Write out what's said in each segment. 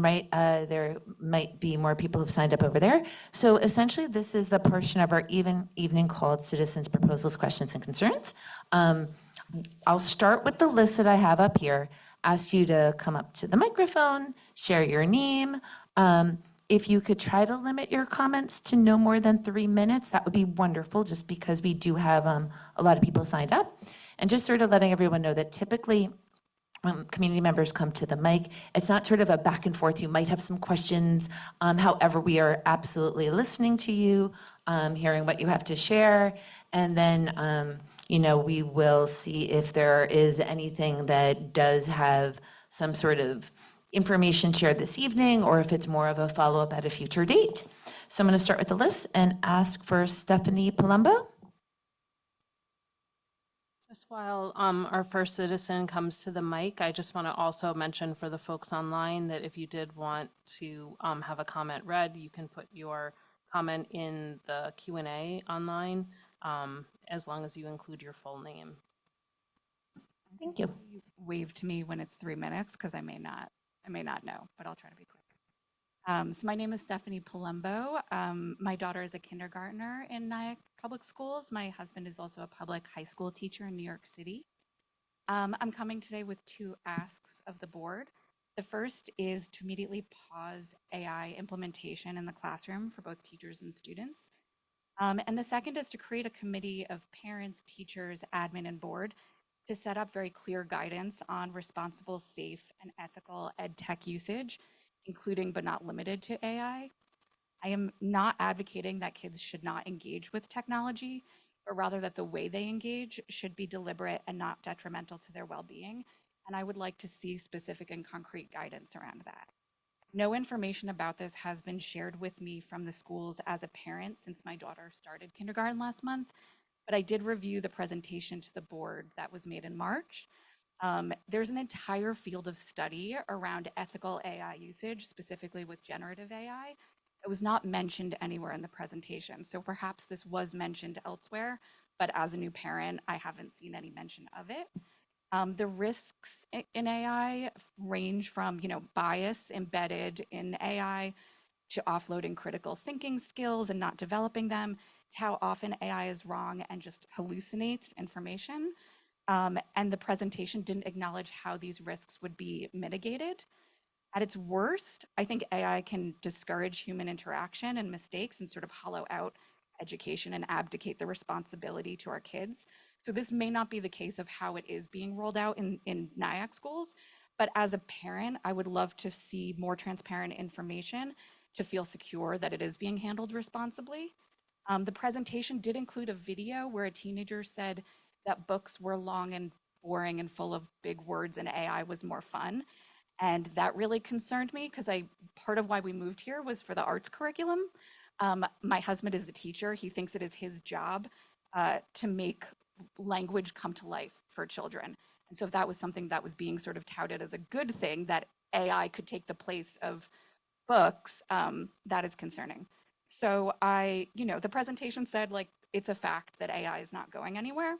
right, there might be more people who've signed up over there. So essentially, this is the portion of our evening called Citizens Proposals, Questions, and Concerns. I'll start with the list that I have up here, ask you to come up to the microphone, share your name. If you could try to limit your comments to no more than 3 minutes, that would be wonderful, just because we do have a lot of people signed up. And just sort of letting everyone know that typically community members come to the mic. It's not sort of a back and forth. You might have some questions. However, we are absolutely listening to you, hearing what you have to share. And then, we will see if there is anything that does have some sort of information shared this evening, or if it's more of a follow-up at a future date. So I'm going to start with the list and ask for Stephanie Palumbo. Just while our first citizen comes to the mic, I just want to also mention for the folks online that if you did want to have a comment read, you can put your comment in the Q&A online, as long as you include your full name. Thank you. You wave to me when it's 3 minutes, because I may not know, but I'll try to be quick. So my name is Stephanie Palumbo. My daughter is a kindergartner in Nyack Public Schools. My husband is also a public high school teacher in New York City. I'm coming today with 2 asks of the board. The first is to immediately pause AI implementation in the classroom for both teachers and students. And the second is to create a committee of parents, teachers, admin, and board to set up very clear guidance on responsible, safe, and ethical ed tech usage, including but not limited to AI. I am not advocating that kids should not engage with technology, but rather that the way they engage should be deliberate and not detrimental to their well-being. And I would like to see specific and concrete guidance around that. No information about this has been shared with me from the schools as a parent since my daughter started kindergarten last month, but I did review the presentation to the board that was made in March. There's an entire field of study around ethical AI usage, specifically with generative AI. It was not mentioned anywhere in the presentation. So perhaps this was mentioned elsewhere, but as a new parent, I haven't seen any mention of it. The risks in AI range from, bias embedded in AI to offloading critical thinking skills and not developing them, to how often AI is wrong and just hallucinates information. And the presentation didn't acknowledge how these risks would be mitigated. At its worst, I think AI can discourage human interaction and mistakes and sort of hollow out education and abdicate the responsibility to our kids. So this may not be the case of how it is being rolled out in Nyack schools, but as a parent, I would love to see more transparent information to feel secure that it is being handled responsibly. The presentation did include a video where a teenager said that books were long and boring and full of big words and AI was more fun. And that really concerned me because part of why we moved here was for the arts curriculum. My husband is a teacher. He thinks it is his job to make language come to life for children. And so if that was something that was being sort of touted as a good thing, that AI could take the place of books, that is concerning. So the presentation said, like, it's a fact that AI is not going anywhere.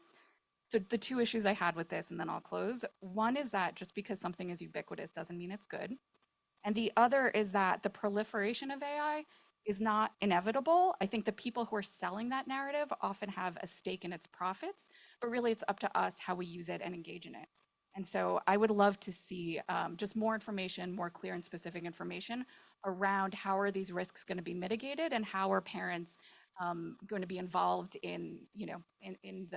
So the 2 issues I had with this, and then I'll close. One is that just because something is ubiquitous doesn't mean it's good. And the other is that the proliferation of AI is not inevitable. I think the people who are selling that narrative often have a stake in its profits, but really it's up to us how we use it and engage in it. And so I would love to see just more information, more clear and specific information around how are these risks going to be mitigated and how are parents going to be involved in, in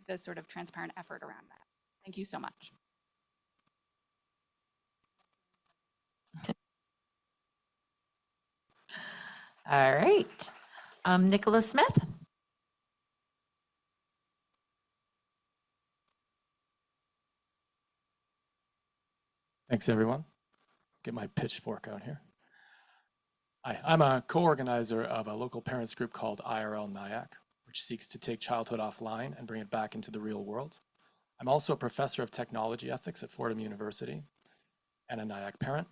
the sort of transparent effort around that. Thank you so much. All right. Nicholas Smith. Thanks, everyone. Let's get my pitchfork out here. Hi, I'm a co-organizer of a local parents group called IRL Nyack, which seeks to take childhood offline and bring it back into the real world. I'm also a professor of technology ethics at Fordham University and a Nyack parent.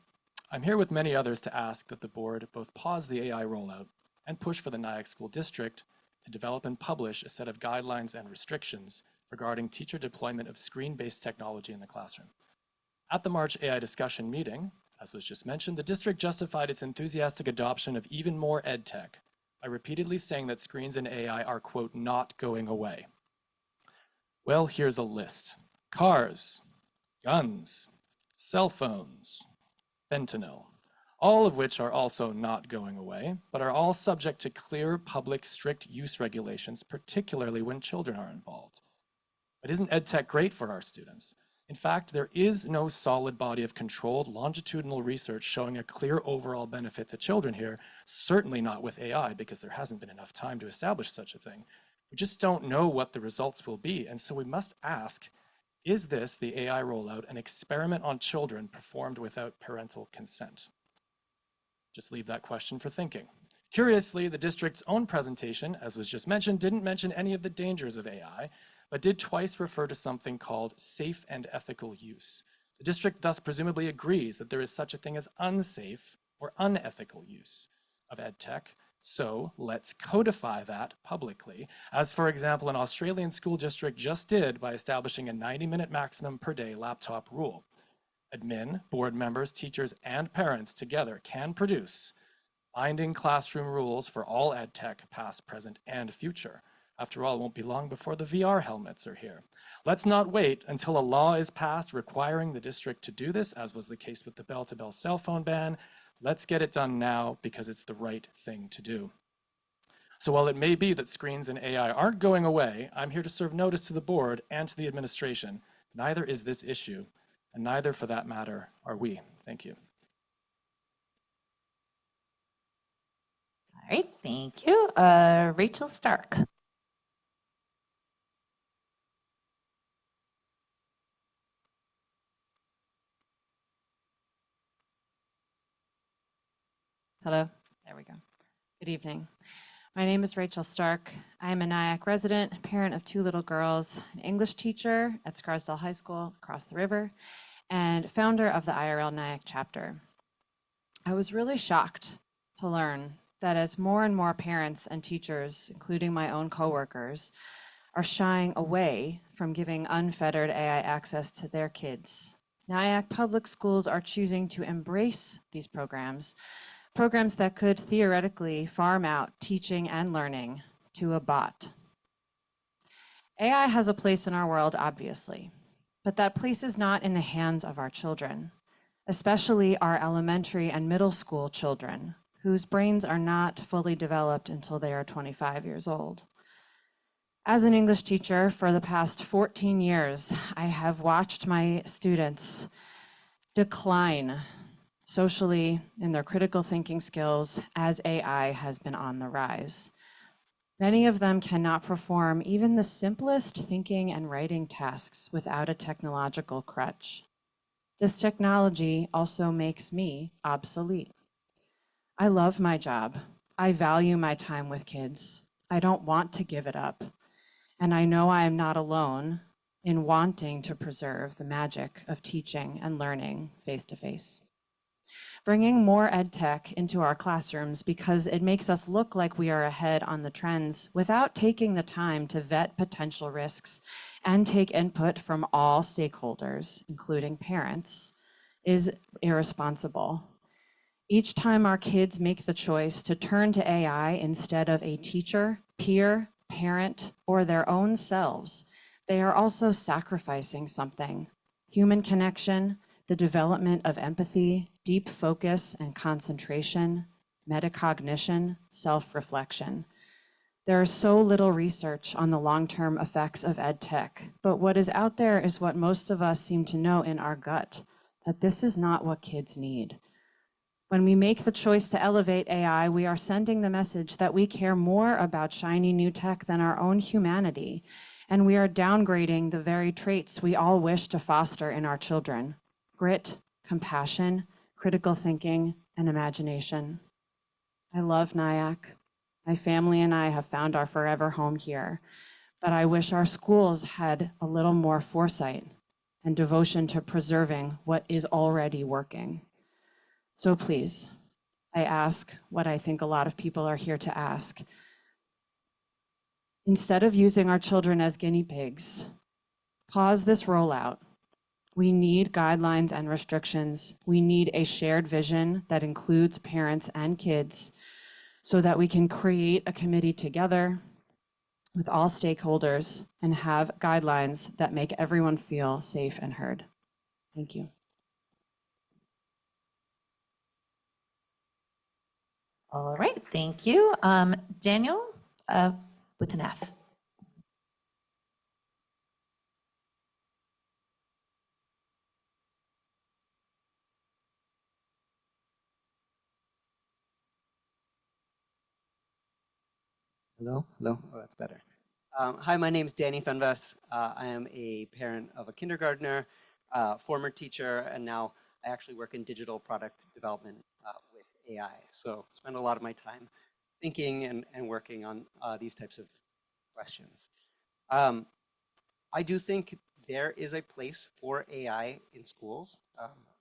I'm here with many others to ask that the board both pause the AI rollout and push for the Nyack School District to develop and publish a set of guidelines and restrictions regarding teacher deployment of screen-based technology in the classroom. At the March AI discussion meeting, As was just mentioned, the district justified its enthusiastic adoption of even more ed tech by repeatedly saying that screens and AI are, quote, not going away. Well, here's a list. Cars, guns, cell phones, fentanyl, all of which are also not going away, but are all subject to clear public strict use regulations, particularly when children are involved. But isn't EdTech great for our students? In fact, there is no solid body of controlled longitudinal research showing a clear overall benefit to children here, certainly not with AI, because there hasn't been enough time to establish such a thing. We just don't know what the results will be, and so we must ask, is this, the AI rollout, an experiment on children performed without parental consent? Just leave that question for thinking. Curiously, the district's own presentation, as was just mentioned, didn't mention any of the dangers of AI, but did twice refer to something called safe and ethical use. The district thus presumably agrees that there is such a thing as unsafe or unethical use of EdTech. So let's codify that publicly, as for example, an Australian school district just did by establishing a 90-minute maximum per day laptop rule. Admin, board members, teachers, and parents together can produce binding classroom rules for all EdTech, past, present, and future. After all, it won't be long before the VR helmets are here. Let's not wait until a law is passed requiring the district to do this, as was the case with the bell-to-bell cell phone ban. Let's get it done now because it's the right thing to do. So while it may be that screens and AI aren't going away, I'm here to serve notice to the board and to the administration. Neither is this issue, and neither, for that matter, are we. Thank you. All right, thank you. Rachel Stark. Hello, there we go. Good evening. My name is Rachel Stark. I am a Nyack resident, parent of 2 little girls, an English teacher at Scarsdale High School across the river, and founder of the IRL Nyack chapter. I was really shocked to learn that as more and more parents and teachers, including my own coworkers, are shying away from giving unfettered AI access to their kids, Nyack public schools are choosing to embrace these programs that could theoretically farm out teaching and learning to a bot. AI has a place in our world, obviously, but that place is not in the hands of our children, especially our elementary and middle school children, whose brains are not fully developed until they are 25 years old. As an English teacher for the past 14 years, I have watched my students decline socially in their critical thinking skills as AI has been on the rise. Many of them cannot perform even the simplest thinking and writing tasks without a technological crutch. This technology also makes me obsolete. I love my job. I value my time with kids. I don't want to give it up. And I know I am not alone in wanting to preserve the magic of teaching and learning face-to-face. Bringing more ed tech into our classrooms because it makes us look like we are ahead on the trends without taking the time to vet potential risks and take input from all stakeholders, including parents, is irresponsible. Each time our kids make the choice to turn to AI instead of a teacher, peer, parent, or their own selves, they are also sacrificing something: human connection, the development of empathy, deep focus and concentration, metacognition, self-reflection. There is so little research on the long-term effects of ed tech, but what is out there is what most of us seem to know in our gut, that this is not what kids need. When we make the choice to elevate AI, we are sending the message that we care more about shiny new tech than our own humanity, and we are downgrading the very traits we all wish to foster in our children: grit, compassion, critical thinking, and imagination. I love Nyack. My family and I have found our forever home here, but I wish our schools had a little more foresight and devotion to preserving what is already working. So please, I ask what I think a lot of people are here to ask. Instead of using our children as guinea pigs, pause this rollout. We need guidelines and restrictions. We need a shared vision that includes parents and kids so that we can create a committee together with all stakeholders and have guidelines that make everyone feel safe and heard. Thank you. All right, thank you. Daniel, with an F. Hello, hello. Oh, that's better. Hi, my name is Danny Fenves. I am a parent of a kindergartner, former teacher, and now I actually work in digital product development with AI. So spend a lot of my time thinking and working on these types of questions. I do think there is a place for AI in schools.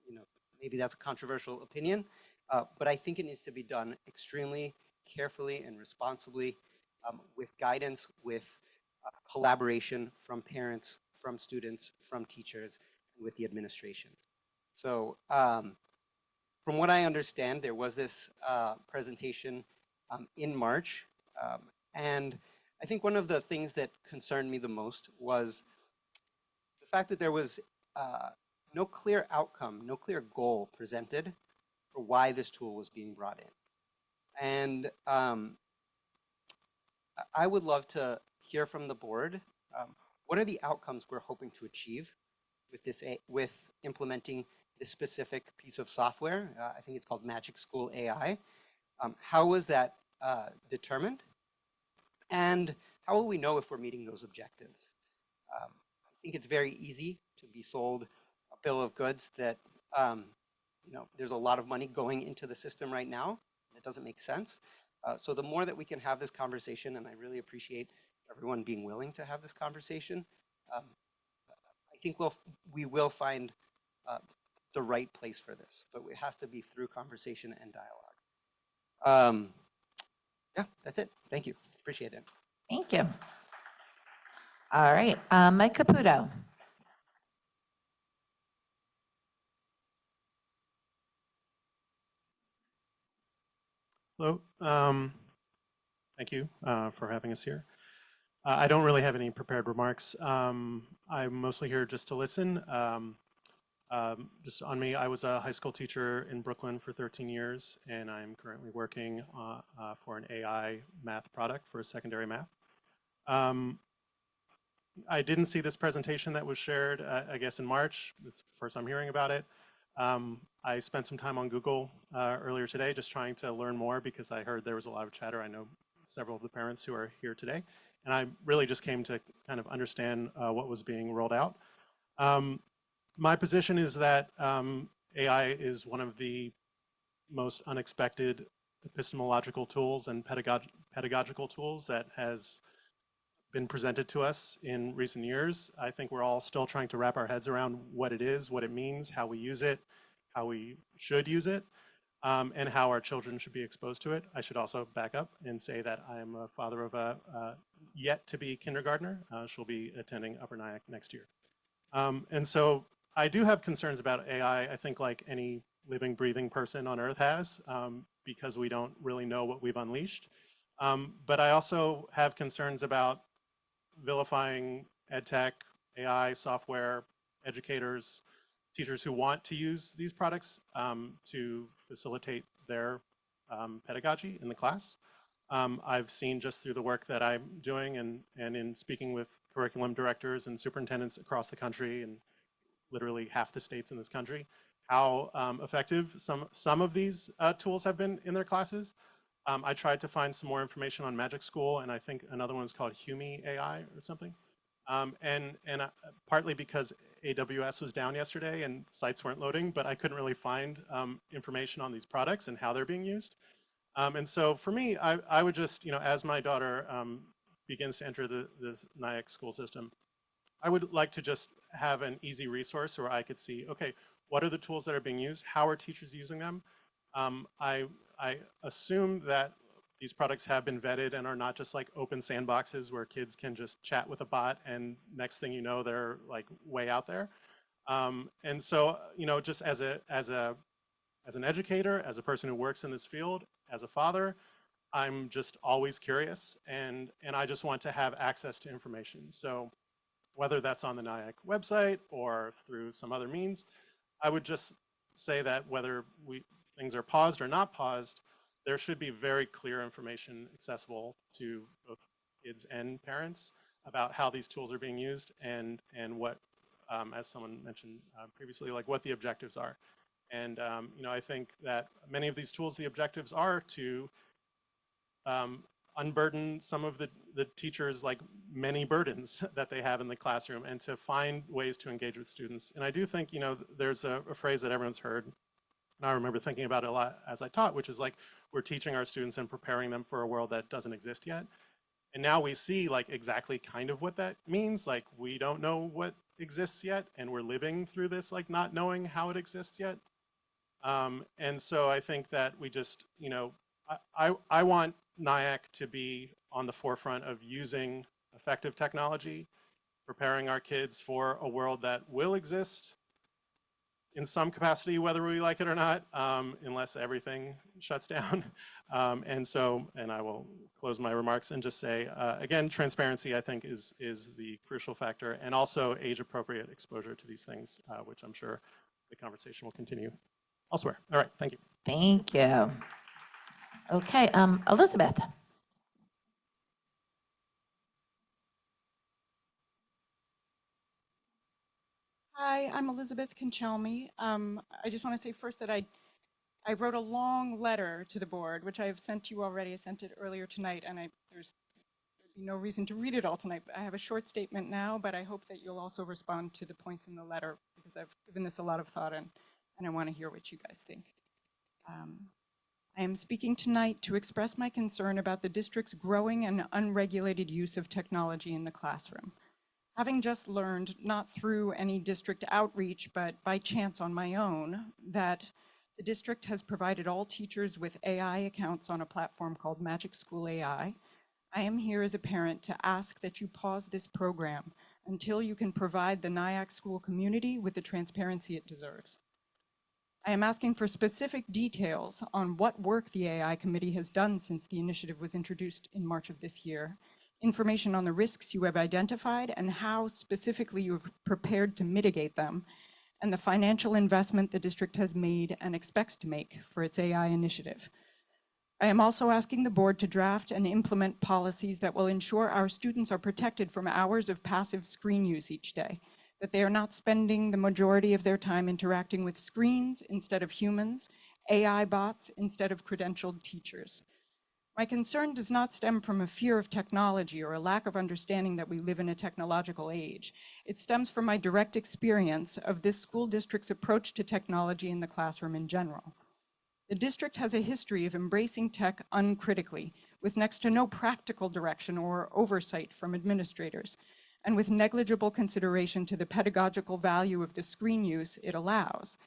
You know, maybe that's a controversial opinion, but I think it needs to be done extremely carefully and responsibly, with guidance, with collaboration from parents, from students, from teachers, and with the administration. So from what I understand, there was this presentation in March, and I think one of the things that concerned me the most was the fact that there was no clear outcome, no clear goal presented for why this tool was being brought in. And I would love to hear from the board. What are the outcomes we're hoping to achieve with this, with implementing this specific piece of software? I think it's called Magic School AI. How was that determined? And how will we know if we're meeting those objectives? I think it's very easy to be sold a bill of goods that, you know, there's a lot of money going into the system right now. It doesn't make sense. So the more that we can have this conversation, and I really appreciate everyone being willing to have this conversation, I think we will find the right place for this, but it has to be through conversation and dialogue. Yeah, that's it. Thank you. Appreciate it. Thank you. All right, Mike Caputo. Hello. Thank you for having us here. I don't really have any prepared remarks. I'm mostly here just to listen. Just on me, I was a high school teacher in Brooklyn for 13 years, and I'm currently working for an AI math product for secondary math. I didn't see this presentation that was shared, I guess, in March. It's the first I'm hearing about it. I spent some time on Google earlier today just trying to learn more because I heard there was a lot of chatter. I know several of the parents who are here today. And I really just came to kind of understand what was being rolled out. My position is that AI is one of the most unexpected epistemological tools and pedagogical tools that has been presented to us in recent years. I think we're all still trying to wrap our heads around what it is, what it means, how we use it, how we should use it, and how our children should be exposed to it. I should also back up and say that I am a father of a yet-to-be kindergartner. She'll be attending Upper Nyack next year. And so I do have concerns about AI, I think like any living, breathing person on Earth has, because we don't really know what we've unleashed. But I also have concerns about vilifying edtech, AI, software, educators, teachers who want to use these products to facilitate their pedagogy in the class. I've seen just through the work that I'm doing and in speaking with curriculum directors and superintendents across the country and literally half the states in this country, how effective some of these tools have been in their classes. I tried to find some more information on Magic School, and I think another one is called Humi AI or something. Partly because AWS was down yesterday and sites weren't loading, but I couldn't really find information on these products and how they're being used. And so for me, I would just, you know, as my daughter begins to enter the Nyack school system, I would like to just have an easy resource where I could see, okay, what are the tools that are being used? How are teachers using them? I assume that these products have been vetted and are not just like open sandboxes where kids can just chat with a bot and next thing you know, they're like way out there. And so, just as an educator, as a person who works in this field, as a father, I'm just always curious, and I just want to have access to information. So whether that's on the Nyack website or through some other means, I would just say that whether things are paused or not paused, there should be very clear information accessible to both kids and parents about how these tools are being used and what, as someone mentioned previously, like what the objectives are. And I think that many of these tools, the objectives are to unburden some of the teachers' like many burdens that they have in the classroom, and to find ways to engage with students. And I do think, there's a phrase that everyone's heard, and I remember thinking about it a lot as I taught, which is like, we're teaching our students and preparing them for a world that doesn't exist yet. And now we see like exactly kind of what that means. Like, we don't know what exists yet, and we're living through this like not knowing how it exists yet. And so I think that we just, I want Nyack to be on the forefront of using effective technology, preparing our kids for a world that will exist in some capacity, whether we like it or not, unless everything shuts down. And I will close my remarks and just say, again, transparency, I think, is the crucial factor, and also age-appropriate exposure to these things, which I'm sure the conversation will continue elsewhere. All right, thank you. Thank you. Okay, Elizabeth. Hi, I'm Elizabeth Conchelmi. I just want to say first that I wrote a long letter to the board, which I have sent to you already. I sent it earlier tonight, and there's no reason to read it all tonight. I have a short statement now, but I hope that you'll also respond to the points in the letter, because I've given this a lot of thought, and I want to hear what you guys think. I am speaking tonight to express my concern about the district's growing and unregulated use of technology in the classroom. Having just learned, not through any district outreach, but by chance on my own, that the district has provided all teachers with AI accounts on a platform called Magic School AI, I am here as a parent to ask that you pause this program until you can provide the Nyack school community with the transparency it deserves. I am asking for specific details on what work the AI committee has done since the initiative was introduced in March of this year, information on the risks you have identified and how specifically you have prepared to mitigate them, and the financial investment the district has made and expects to make for its AI initiative. I am also asking the board to draft and implement policies that will ensure our students are protected from hours of passive screen use each day, that they are not spending the majority of their time interacting with screens instead of humans, AI bots instead of credentialed teachers. My concern does not stem from a fear of technology or a lack of understanding that we live in a technological age. It stems from my direct experience of this school district's approach to technology in the classroom in general. The district has a history of embracing tech uncritically, with next to no practical direction or oversight from administrators, and with negligible consideration to the pedagogical value of the screen use it allows.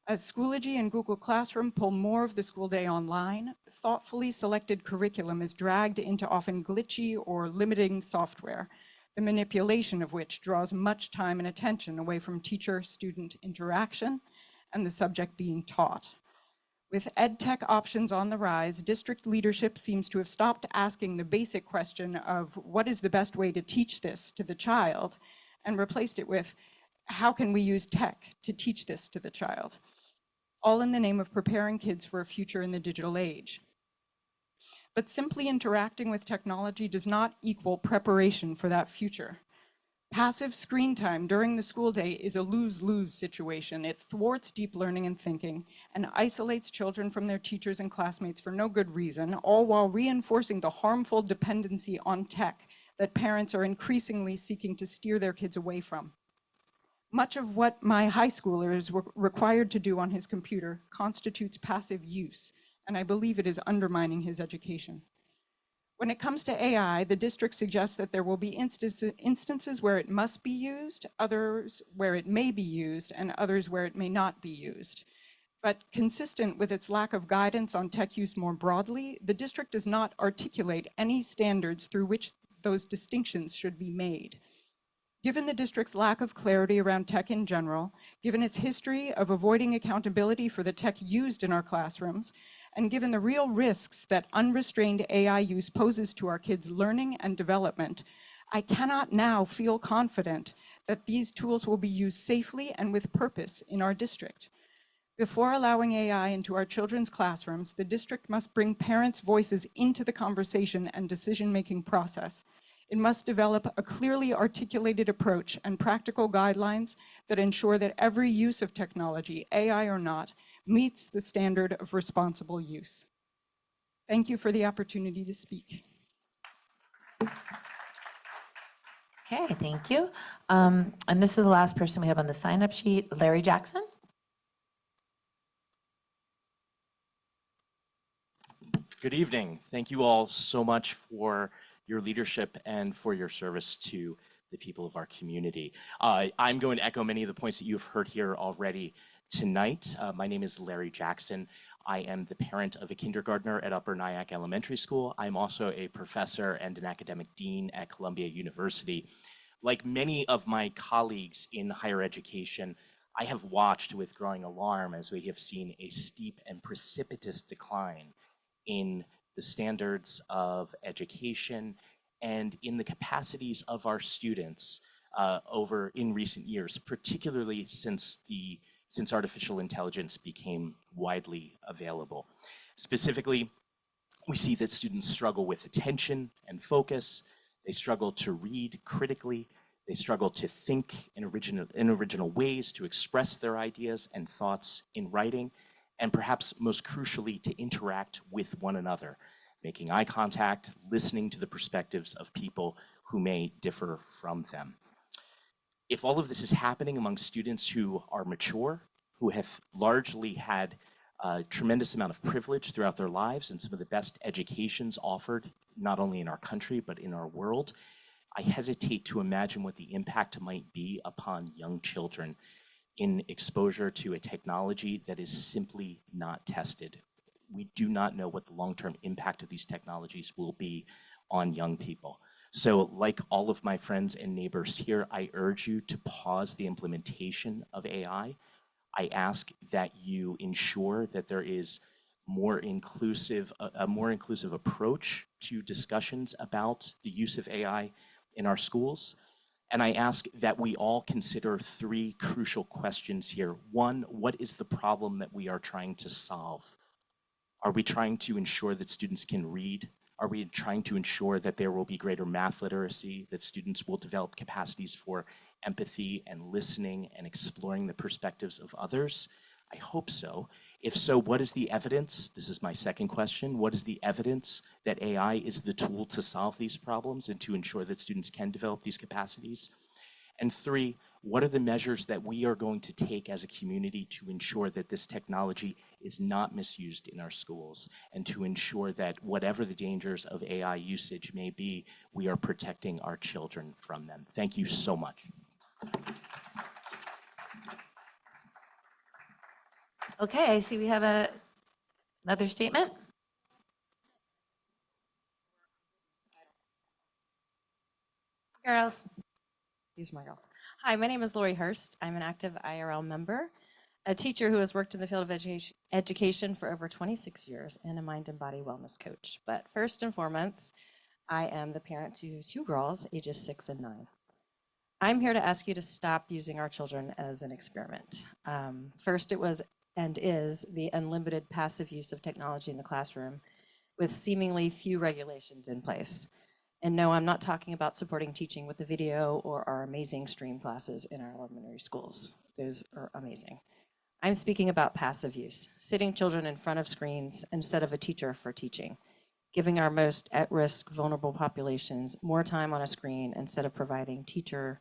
As Schoology and Google Classroom pull more of the school day online, thoughtfully selected curriculum is dragged into often glitchy or limiting software, the manipulation of which draws much time and attention away from teacher-student interaction and the subject being taught. With EdTech options on the rise, district leadership seems to have stopped asking the basic question of what is the best way to teach this to the child, and replaced it with how can we use tech to teach this to the child, all in the name of preparing kids for a future in the digital age. But simply interacting with technology does not equal preparation for that future. Passive screen time during the school day is a lose-lose situation. It thwarts deep learning and thinking and isolates children from their teachers and classmates for no good reason, all while reinforcing the harmful dependency on tech that parents are increasingly seeking to steer their kids away from. Much of what my high schooler is required to do on his computer constitutes passive use, and I believe it is undermining his education. When it comes to AI, the district suggests that there will be instances where it must be used, others where it may be used, and others where it may not be used. But consistent with its lack of guidance on tech use more broadly, the district does not articulate any standards through which those distinctions should be made. Given the district's lack of clarity around tech in general, given its history of avoiding accountability for the tech used in our classrooms, and given the real risks that unrestrained AI use poses to our kids' learning and development, I cannot now feel confident that these tools will be used safely and with purpose in our district. Before allowing AI into our children's classrooms, the district must bring parents' voices into the conversation and decision-making process. It must develop a clearly articulated approach and practical guidelines that ensure that every use of technology, AI or not, meets the standard of responsible use. Thank you for the opportunity to speak. Okay, thank you. And this is the last person we have on the sign-up sheet, Larry Jackson. Good evening. Thank you all so much for your leadership and for your service to the people of our community. I'm going to echo many of the points that you've heard here already tonight. My name is Larry Jackson. I am the parent of a kindergartner at Upper Nyack Elementary School. I'm also a professor and an academic dean at Columbia University. Like many of my colleagues in higher education, I have watched with growing alarm as we have seen a steep and precipitous decline in the standards of education and in the capacities of our students over in recent years, particularly since artificial intelligence became widely available. Specifically, we see that students struggle with attention and focus. They struggle to read critically. They struggle to think in original ways, to express their ideas and thoughts in writing, and perhaps most crucially, to interact with one another, making eye contact, listening to the perspectives of people who may differ from them. If all of this is happening among students who are mature, who have largely had a tremendous amount of privilege throughout their lives and some of the best educations offered, not only in our country, but in our world, I hesitate to imagine what the impact might be upon young children in exposure to a technology that is simply not tested. We do not know what the long-term impact of these technologies will be on young people. So like all of my friends and neighbors here, I urge you to pause the implementation of AI. I ask that you ensure that there is a more inclusive approach to discussions about the use of AI in our schools. And I ask that we all consider three crucial questions here. One, what is the problem that we are trying to solve? Are we trying to ensure that students can read? Are we trying to ensure that there will be greater math literacy, that students will develop capacities for empathy and listening and exploring the perspectives of others? I hope so. If so, what is the evidence? This is my second question. What is the evidence that AI is the tool to solve these problems and to ensure that students can develop these capacities? And three, what are the measures that we are going to take as a community to ensure that this technology is not misused in our schools and to ensure that whatever the dangers of AI usage may be, we are protecting our children from them? Thank you so much. Okay, I see we have another statement. Girls. These are my girls. Hi, my name is Lori Hurst. I'm an active IRL member, a teacher who has worked in the field of education for over 26 years, and a mind and body wellness coach. But first and foremost, I am the parent to two girls, ages 6 and 9. I'm here to ask you to stop using our children as an experiment. First, it was and is the unlimited passive use of technology in the classroom with seemingly few regulations in place. And no, I'm not talking about supporting teaching with the video or our amazing stream classes in our elementary schools. Those are amazing. I'm speaking about passive use, sitting children in front of screens instead of a teacher for teaching, giving our most at-risk, vulnerable populations more time on a screen instead of providing teacher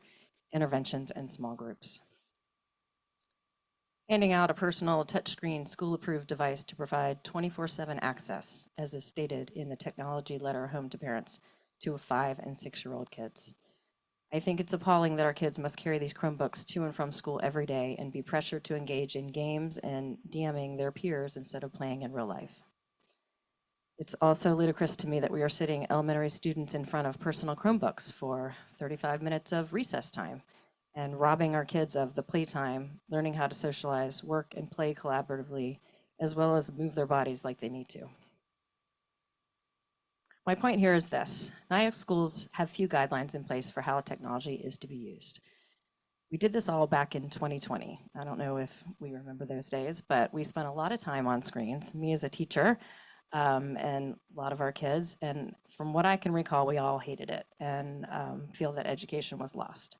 interventions in small groups. Handing out a personal touchscreen school-approved device to provide 24/7 access, as is stated in the technology letter home to parents, to 5 and 6-year-old kids. I think it's appalling that our kids must carry these Chromebooks to and from school every day and be pressured to engage in games and DMing their peers instead of playing in real life. It's also ludicrous to me that we are sitting elementary students in front of personal Chromebooks for 35 minutes of recess time and robbing our kids of the playtime, learning how to socialize, work, and play collaboratively, as well as move their bodies like they need to. My point here is this: Nyack schools have few guidelines in place for how technology is to be used. We did this all back in 2020. I don't know if we remember those days, but we spent a lot of time on screens, me as a teacher, and a lot of our kids. And from what I can recall, we all hated it and feel that education was lost.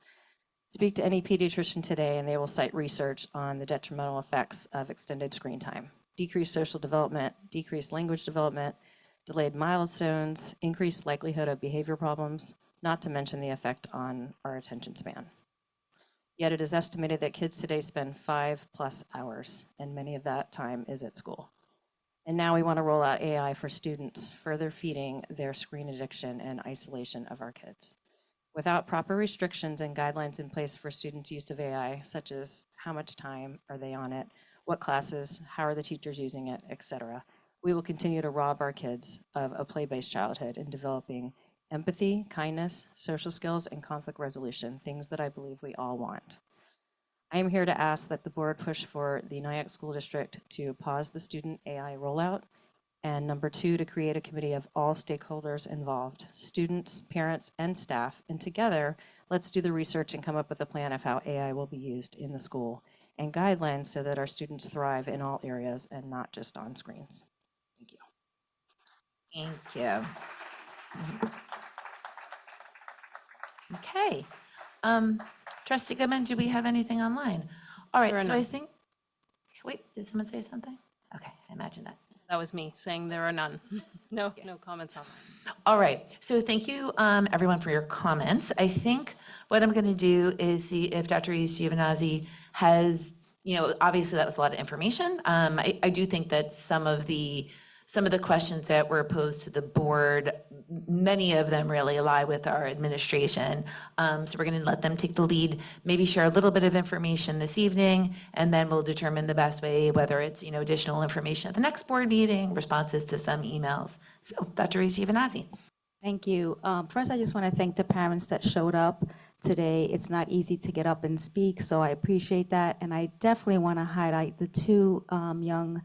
Speak to any pediatrician today and they will cite research on the detrimental effects of extended screen time: decreased social development, decreased language development, delayed milestones, increased likelihood of behavior problems, not to mention the effect on our attention span. Yet it is estimated that kids today spend 5+ hours, and many of that time is at school. And now we want to roll out AI for students, further feeding their screen addiction and isolation of our kids. Without proper restrictions and guidelines in place for students' use of AI, such as how much time are they on it, what classes, how are the teachers using it, etc., we will continue to rob our kids of a play-based childhood in developing empathy, kindness, social skills, and conflict resolution, things that I believe we all want. I am here to ask that the board push for the Nyack School District to pause the student AI rollout, and number 2, to create a committee of all stakeholders involved, students, parents, and staff, and together, let's do the research and come up with a plan of how AI will be used in the school and guidelines so that our students thrive in all areas and not just on screens. Thank you. Thank you. Okay. Trustee Goodman, do we have anything online? All There right, are so I none. think, wait, did someone say something? Okay, I imagine that. That was me saying there are none. No comments online. All right, so thank you, everyone, for your comments. I think what I'm going to do is see if Dr. Giovanazzi has, obviously that was a lot of information. I do think that some of the questions that were posed to the board, many of them really lie with our administration. So we're going to let them take the lead, maybe share a little bit of information this evening, and then we'll determine the best way, whether it's, additional information at the next board meeting, responses to some emails. So Dr. Giovanazzi. Thank you. First, I just want to thank the parents that showed up today. It's not easy to get up and speak, so I appreciate that. And I definitely want to highlight the 2 young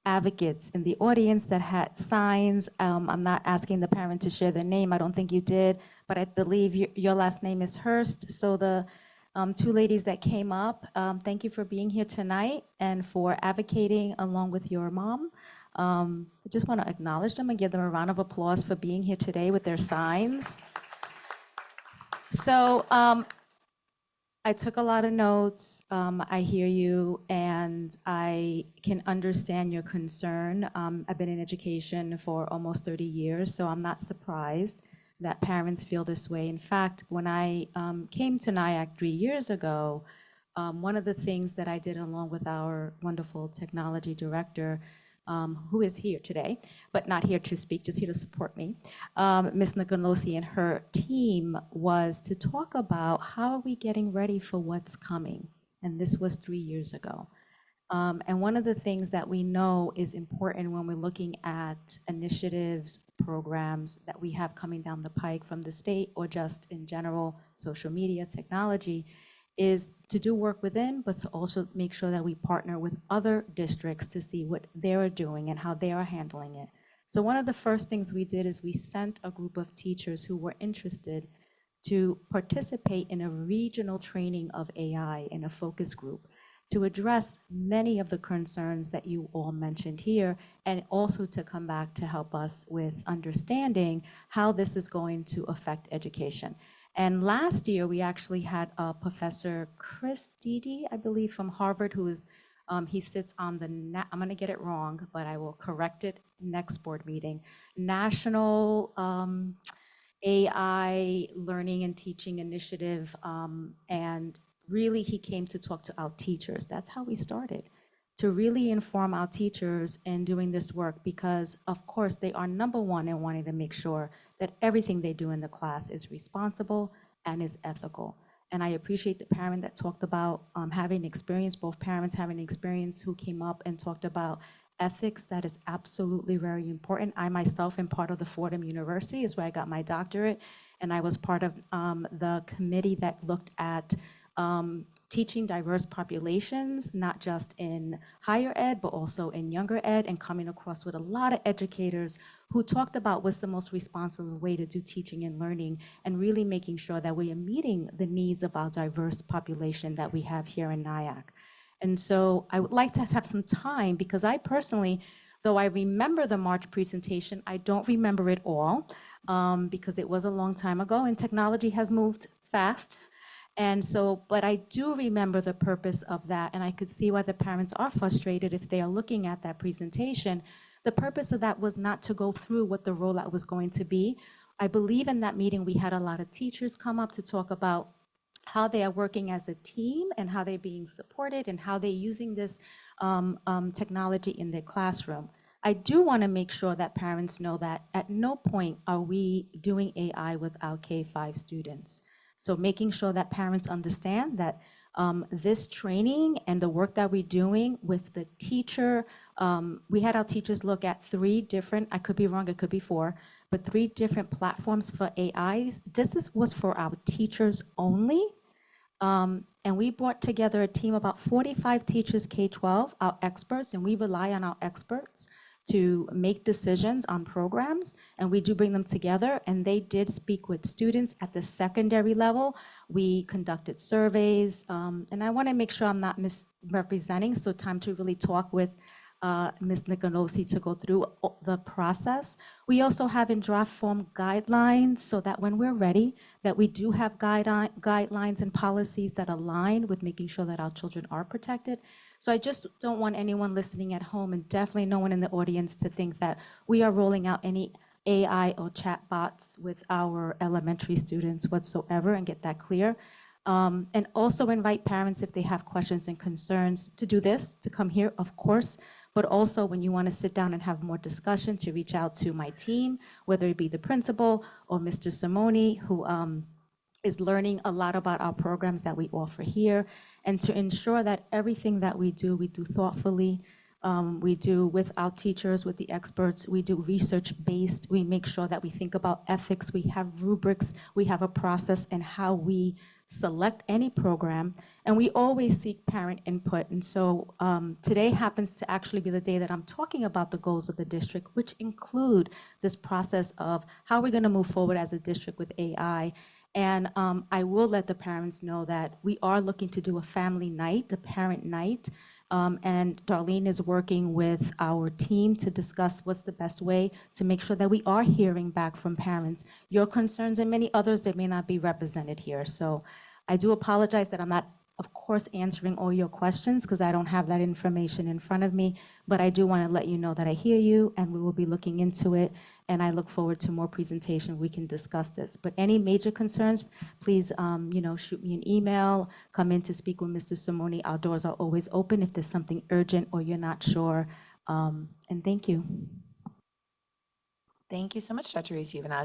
advocates in the audience that had signs. I'm not asking the parent to share their name. I don't think you did, but I believe your last name is Hurst. So the 2 ladies that came up, thank you for being here tonight and for advocating along with your mom. I just want to acknowledge them and give them a round of applause for being here today with their signs. So I took a lot of notes. I hear you, and I can understand your concern. I've been in education for almost 30 years, so I'm not surprised that parents feel this way. In fact, when I came to Nyack 3 years ago, one of the things that I did along with our wonderful technology director, who is here today, but not here to speak, just here to support me, Ms. Nicolosi and her team, was to talk about how are we getting ready for what's coming. And this was 3 years ago. And one of the things that we know is important when we're looking at initiatives, programs that we have coming down the pike from the state or just in general, social media, technology, is to do work within, but to also make sure that we partner with other districts to see what they're doing and how they are handling it. So one of the first things we did is we sent a group of teachers who were interested to participate in a regional training of AI in a focus group to address many of the concerns that you all mentioned here, and also to come back to help us with understanding how this is going to affect education. And last year, we actually had Professor Chris Dede, I believe, from Harvard, who is, he sits on the, I'm going to get it wrong, but I will correct it next board meeting, National AI Learning and Teaching Initiative. And really, he came to talk to our teachers. That's how we started, to really inform our teachers in doing this work, because of course they are number one in wanting to make sure that everything they do in the class is responsible and is ethical. And I appreciate the parent that talked about having experience, both parents having experience, who came up and talked about ethics that is absolutely very important. I myself am part of the Fordham University, is where I got my doctorate, and I was part of the committee that looked at teaching diverse populations, not just in higher ed, but also in younger ed, and coming across with a lot of educators who talked about what's the most responsible way to do teaching and learning, and really making sure that we are meeting the needs of our diverse population that we have here in Nyack. And so I would like to have some time, because I personally, though I remember the March presentation, I don't remember it all, because it was a long time ago and technology has moved fast. And so, but I do remember the purpose of that, and I could see why the parents are frustrated if they are looking at that presentation. The purpose of that was not to go through what the rollout was going to be. I believe in that meeting we had a lot of teachers come up to talk about how they are working as a team and how they're being supported and how they're using this technology in their classroom. I do want to make sure that parents know that at no point are we doing AI with our K-5 students. So making sure that parents understand that this training and the work that we're doing with the teacher, we had our teachers look at 3 different, I could be wrong, it could be 4, but 3 different platforms for AIs. Was for our teachers only. And we brought together a team of about 45 teachers, K-12, our experts, and we rely on our experts to make decisions on programs, and we do bring them together, and they did speak with students at the secondary level. We conducted surveys, and I want to make sure I'm not misrepresenting, so time to really talk with Ms. Nicolosi to go through the process. We also have in draft form guidelines, so that when we're ready, that we do have guidelines and policies that align with making sure that our children are protected. So I just don't want anyone listening at home, and definitely no one in the audience, to think that we are rolling out any AI or chat bots with our elementary students whatsoever, and get that clear. And also invite parents, if they have questions and concerns, to do this, to come here, of course, but also when you want to sit down and have more discussion, to reach out to my team, whether it be the principal or Mr. Simone, who is learning a lot about our programs that we offer here, and to ensure that everything that we do thoughtfully. We do with our teachers, with the experts, we do research-based. We make sure that we think about ethics, we have rubrics, we have a process and how we select any program, and we always seek parent input. And so today happens to actually be the day that I'm talking about the goals of the district, which include this process of how we're gonna move forward as a district with AI. And I will let the parents know that we are looking to do a family night, a parent night. And Darlene is working with our team to discuss what's the best way to make sure that we are hearing back from parents, your concerns and many others that may not be represented here. So I do apologize that I'm not, of course, answering all your questions, because I don't have that information in front of me, but I do want to let you know that I hear you and we will be looking into it, and I look forward to more presentation. We can discuss this, but any major concerns, please shoot me an email, come in to speak with Mr. Simone. Our doors are always open if there's something urgent or you're not sure, and thank you. Thank you so much, Dr. Reese-Uvenazi.